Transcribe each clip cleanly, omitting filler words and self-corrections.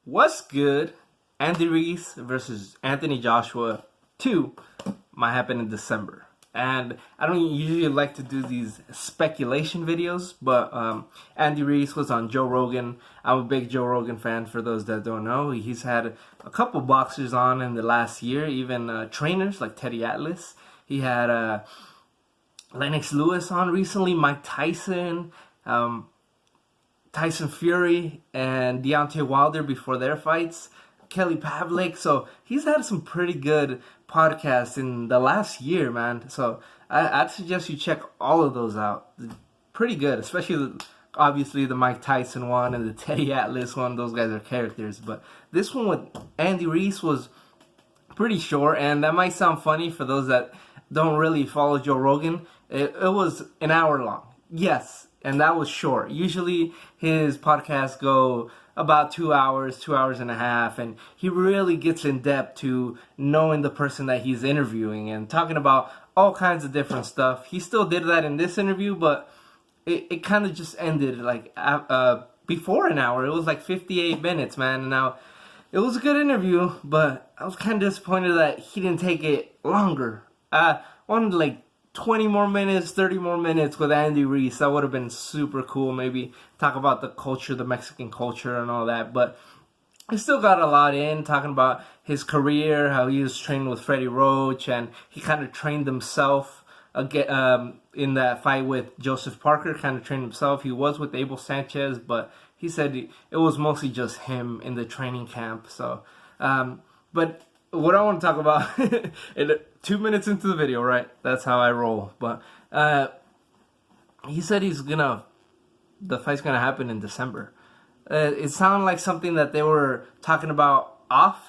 What's good? Andy Ruiz versus Anthony Joshua 2 might happen in December. And I don't usually like to do these speculation videos, but Andy Ruiz was on Joe Rogan. I'm a big Joe Rogan fan, for those that don't know. He's had a couple boxers on in the last year, even trainers like Teddy Atlas. He had Lennox Lewis on recently, Mike Tyson, Tyson Fury, and Deontay Wilder before their fights, Kelly Pavlik. So he's had some pretty good podcasts in the last year, man. So I'd suggest you check all of those out. Pretty good, especially obviously the Mike Tyson one and the Teddy Atlas one. Those guys are characters. But this one with Andy Ruiz was pretty short, and that might sound funny for those that don't really follow Joe Rogan. It was an hour long. Yes, and that was short. Usually his podcasts go about 2 hours, 2 hours and a half, and he really gets in depth to knowing the person that he's interviewing and talking about all kinds of different stuff. He still did that in this interview, but it kind of just ended like before an hour. It was like 58 minutes, man. Now, it was a good interview, but I was kind of disappointed that he didn't take it longer. I wanted like 20 more minutes, 30 more minutes with Andy Ruiz. That would have been super cool. Maybe talk about the culture, the Mexican culture and all that. But he still got a lot in, talking about his career, how he was training with Freddie Roach, and he kind of trained himself in that fight with Joseph Parker, kind of trained himself. He was with Abel Sanchez, but he said it was mostly just him in the training camp. So, but what I want to talk about, 2 minutes into the video, right? That's how I roll. But he said the fight's gonna happen in December. It sounded like something that they were talking about off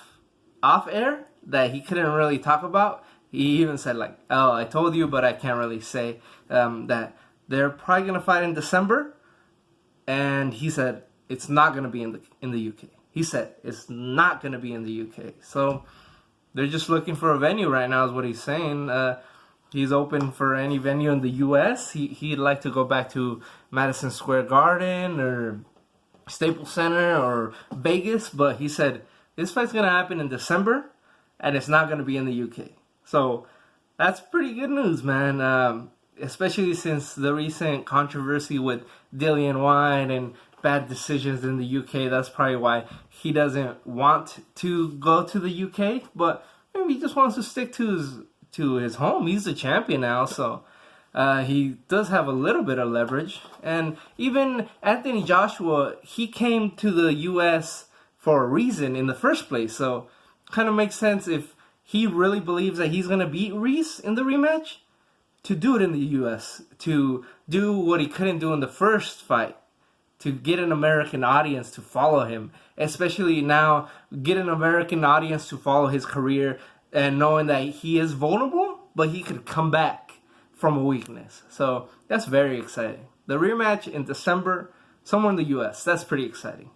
air that he couldn't really talk about. He even said like, "Oh, I told you, but I can't really say that they're probably gonna fight in December." And he said it's not gonna be in the UK. He said it's not gonna be in the UK. So they're just looking for a venue right now, is what he's saying. He's open for any venue in the U.S. He'd like to go back to Madison Square Garden or Staples Center or Vegas, but he said this fight's gonna happen in December, and it's not gonna be in the U.K. So that's pretty good news, man. Especially since the recent controversy with Dillian Whyte and bad decisions in the UK. That's probably why he doesn't want to go to the UK, but maybe he just wants to stick to his home. He's the champion now, so he does have a little bit of leverage. And even Anthony Joshua, he came to the US for a reason in the first place, so kind of makes sense if he really believes that he's going to beat Ruiz in the rematch, to do it in the US, to do what he couldn't do in the first fight, to get an American audience to follow him, especially now, get an American audience to follow his career and knowing that he is vulnerable, but he could come back from a weakness. So that's very exciting. The rematch in December, somewhere in the US, that's pretty exciting.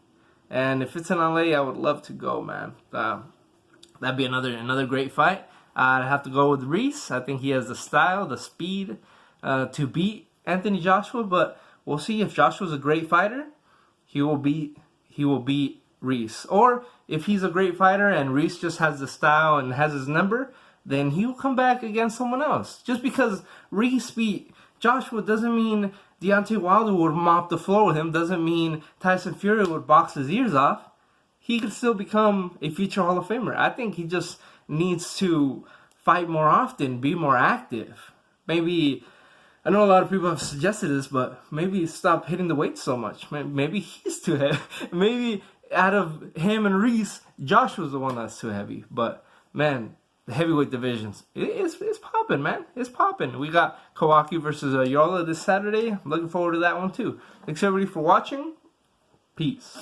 And if it's in LA, I would love to go, man. That'd be another great fight. I'd have to go with Ruiz. I think he has the style, the speed to beat Anthony Joshua, but we'll see. If Joshua's a great fighter, he will beat Ruiz. Or if he's a great fighter and Ruiz just has the style and has his number, then he will come back against someone else. Just because Ruiz beat Joshua doesn't mean Deontay Wilder would mop the floor with him. Doesn't mean Tyson Fury would box his ears off. He could still become a future Hall of Famer. I think he just needs to fight more often, be more active. Maybe, I know a lot of people have suggested this, but maybe stop hitting the weight so much. Maybe he's too heavy. Maybe out of him and Ruiz, Joshua's the one that's too heavy. But man, the heavyweight divisions, it's popping, man. It's popping. We got Kawaki versus Yola this Saturday. I'm looking forward to that one too. Thanks everybody for watching. Peace.